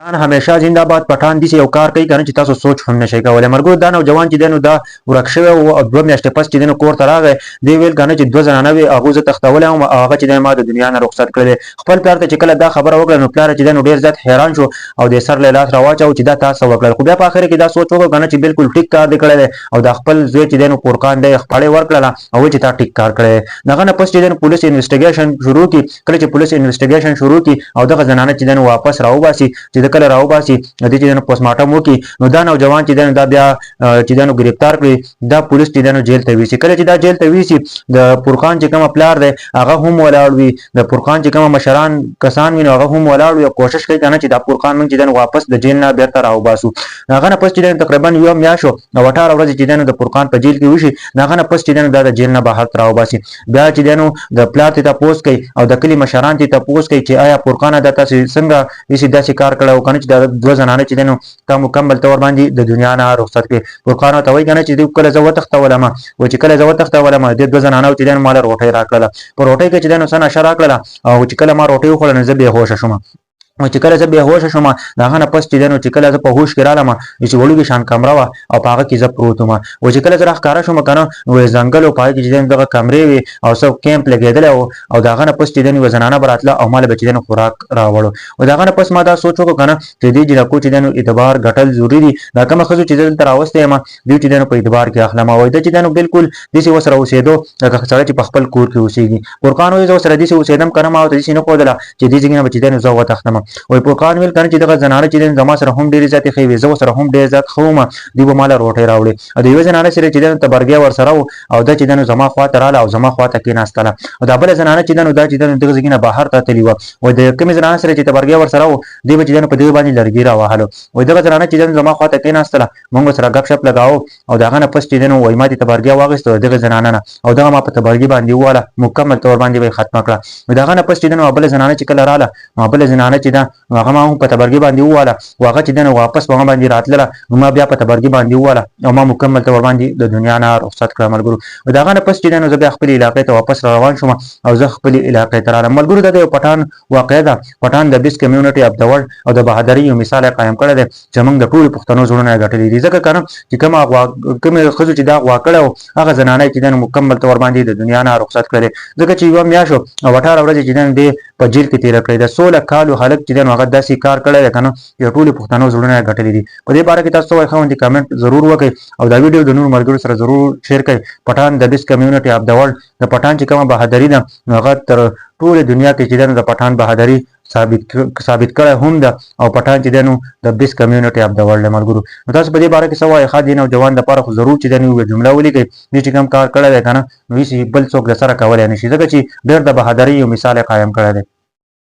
پठान همیشه زنده باد. پठान داسې یو کار کوي کنه چې تاسو سوچ هم نشئ کولی. ملګرو دا نوجوان چې دی نو دا ورک شوی او 2 میاشتې پس چې دی نو کور ته راغی. دی ویل کنه چې 2 زنانه وې هغو زه تښتولی وم او هغه چې دی ما د دنیا نه رخصت کړی دی. خپل پلار ته چې کله دا خبره وکړه نو پلار چې دی نو ډېر زیات حیران شو او د سر له لاس راواچوه چې دا تا څه وکړل. خو بیا په اخر کې دا سوچ وکړ کنه چې بالکل ټیک کار دی کړی دی او دا خپل زوی چې دی نو پورکان دی خپړې ورکړله او چې تا ټیک کار کړی دی. دغه نه پس چې دی نو پولیس انویسټیګیشن شروع کړي. کله چې پولیس انویسټیګیشن شروع کړي او دغه زنانه چې دی نو واپس راوباسي چې د کله راوباسي د دې چې دی نو پوسټمارټم وکړي نو دا نوجوان چې دی نو دا بیا چې دی نو ګرفتار کړي. دا پولیس چې دی نو جیل ته ویسي. کله چې دا جیل ته ویسي د پورخان چې کوم پلار دی هغه هم ولاړ وي. د پورخان چې کوم مشران کسان وي نو هغه هم ولاړ وي او کوشش کوي کنه چې دا پورخان موږ چې دی نو واپس د جیل نه بیرته راوباسو. هغه نه پس چې دی تقریبا یو میاشت او 18 ورځې چې دی نو د پورخان په جیل کې وشي. هغه نه پس چې دی نو دا د جیل نه بهر راوباسي. بیا چې دی نو د پلار ته تاسو کوي او د کلی مشران ته تاسو کوي چې آیا پورخان د تاسو څنګه هیڅ داسې کار کړو کنه چې د 2 زنانه چې دی نو تا مکمل تور باندې د دنیا نه رخصت کړي. پورخان ته وایي کنه چې کله زه وتښتولم و چې کله زه وتښتولم د 2 زنانه چې دی نو مال روټۍ راکړله. په روټۍ کې چې دی نو څه نشه راکړله او چې کله ما روټۍ وخوړله نو زه بېهوشه شوم. چې کله زه بېهوشه شوم د هغه نه پس چې دی نو چې کله زه په هوش کې رالم چې وړوکې شان کمره وه او په هغه کې زه پروت وم. و چې کله زه راښکاره شوم که نه نو ځنګل و په هغې کې چې دی نو دغه کمرې وې او څه کیمپ لګېدلی و او د هغه نه پس چې دی نو یوه زنانه به راتله او ما له به چې دی نو خوراک راوړو. و د هغه نه پس ما دا سوچ وکړو که نه چې دې جنکو چې دی نو اعتبار ګټل ضروري دي. دا کومه ښځو چې زه دلته راوستی یم دوی چې دی نو په اعتبار کې اخلم. وایي ده چې دی نو بالکل داسې ورسره اوسېدو لکه سړی چې په خپل کور کې اوسېږي. پورخان وایي زه ورسره داسې اوسېدم که نه ما ورته داسې نه ښودله چې دې ځای نه به چې دی نو زه وتښتم. وایي پورخان ویل کنه چې دغه زنانه چې دی زما سره هم ډېرې زیاتې ښې وې زه ورسره هم ډېر زیات ښه وم. دوی به ماله روټۍ راوړې او د یوې زنانه سره چې دی نو تبرګی ورسره و او ده چې دی نو زما خوا ته راله او زما خوا ته کېناستله. او دا بله زنانه چې دی نو دا چې دی نو دغه ځای نه بهر ته تللې وه. وایي د کومې زنانه سره چې تبرګی ورسره و دوی به چې دی نو په دغه باندې لرګي راوهلو. وایي دغه زنانه چې دی نو زما خوا ته کېناستله موږ ورسره ګپ شپ لګاوه او د هغه نه پس چې دی نو وایي ما دې تبرګی واخیسته دغه زنانه نه او دغه ما په تبرګي باندې وواله مکمل طور باندې به یې ختمه کړه. د هغه نه پس چې دی نو بله زنانه چې کله راله نو بله زنانه چې ده نو هغه ما هم په تبرګي باندې وواله او هغه چې دی نو واپس په هغه باندې راتلله نو ما بیا په تبرګي باندې وواله او ما مکمل طور باندې د دنیا نه رخصت کړه. ملګرو د هغه نه پس چې دی نو زه بیا خپلې علاقې ته واپس را روان شوم او زه خپلې علاقې ته راغلم. ملګرو دا د یو پټان واقعه ده. پټان د بیس کمیونټي اف د ورلډ او د بهادرۍ یو مثال یې قایم کړی دی چې موږ د ټولو پښتنو زړونه یې ګټلي دي. ځکه که نه چې کومې ښځو چې دا غوا کړی و هغه زنانه چې دی نو مکمل طور باندې د دنیا نه رخصت کړی دی. ځکه چې یوه میاشت او 18 ورځې چې دی نو دې په جیل کې تېره کړې ده. 16 کالو هلک چې دی نو هغه داسې کار کړی دی که نه چې د ټولو پښتنو زړونه یې ګټلي دي. په دې باره کې تاسو وایي ښه کمنټ ضرور وکړئ او دا ویډیو د نورو ملګرو سره ضرور شیر کړئ. پټان د بیس کمیونټي اف د ورلډ د پټان چې کومه بهادري ده نو هغه تر ټولې دنیا کې چې دی نو د پټان بهادري ثابت کړی هم ده او پټان چې دی نو د بیس کمیونټي اف د ورلډ دی. ملګرو نو تاسو په دې باره کې څه وایئ ښه دې نوجوان دپاره خو ضرور چې دی نو یوه جمله ولیکئ دې چې کوم کار کړی دی که نه نو هېڅ بل څوک د سره کولی نه شي ځکه چې ډېر د بهادرۍ یو مثال یې قایم کړی دی.